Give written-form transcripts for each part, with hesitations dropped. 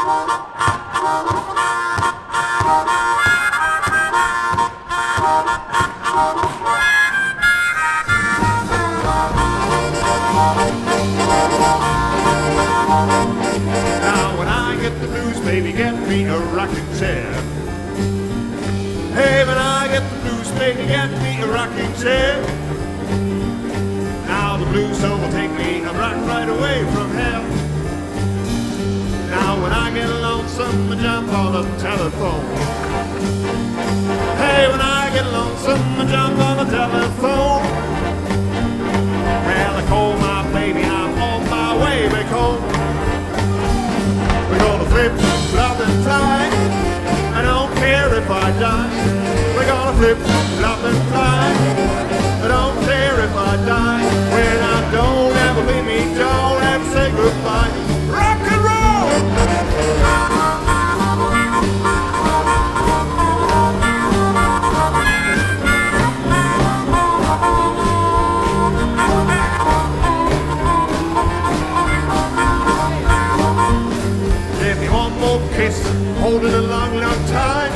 Now when I get the blues, baby, get me a rocking chair. Hey, when I get the blues, baby, get me a rocking chair. Now the blues overtake me, I'm rocking right away from hell. Now when I get lonesome, I jump on the telephone. Hey, when I get lonesome, I jump on the telephone. Well, I call my baby, I'm on my way back home. We're gonna flip, flop and fly. I don't care if I die. We're gonna flip, flop and fly. I don't care if I die. When I don't ever leave me, don't ever say goodbye. Rock and roll! Give me one more kiss, hold it a long, long time.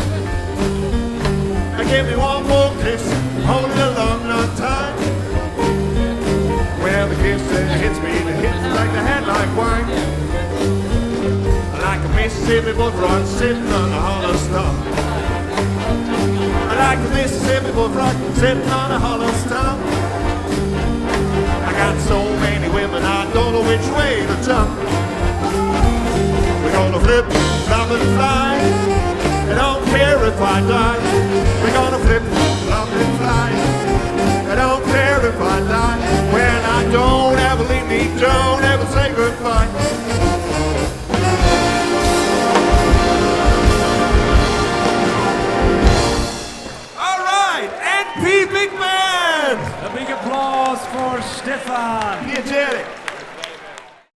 Give me one more kiss, hold it a long, long time. Well, the kiss hits me, it hits like the head like wine. Like a Mississippi bullfrog sitting on a hollow stump. Like a Mississippi bullfrog sitting on a hollow stump. I got so many women, I don't know which way to jump. We're gonna flip, flop and fly. I don't care if I die. We're gonna flip, flop and fly. I don't care if I die. When I don't ever leave me, don't ever say goodbye. All right, NP Big Man. A big applause for Stefan. Energetic.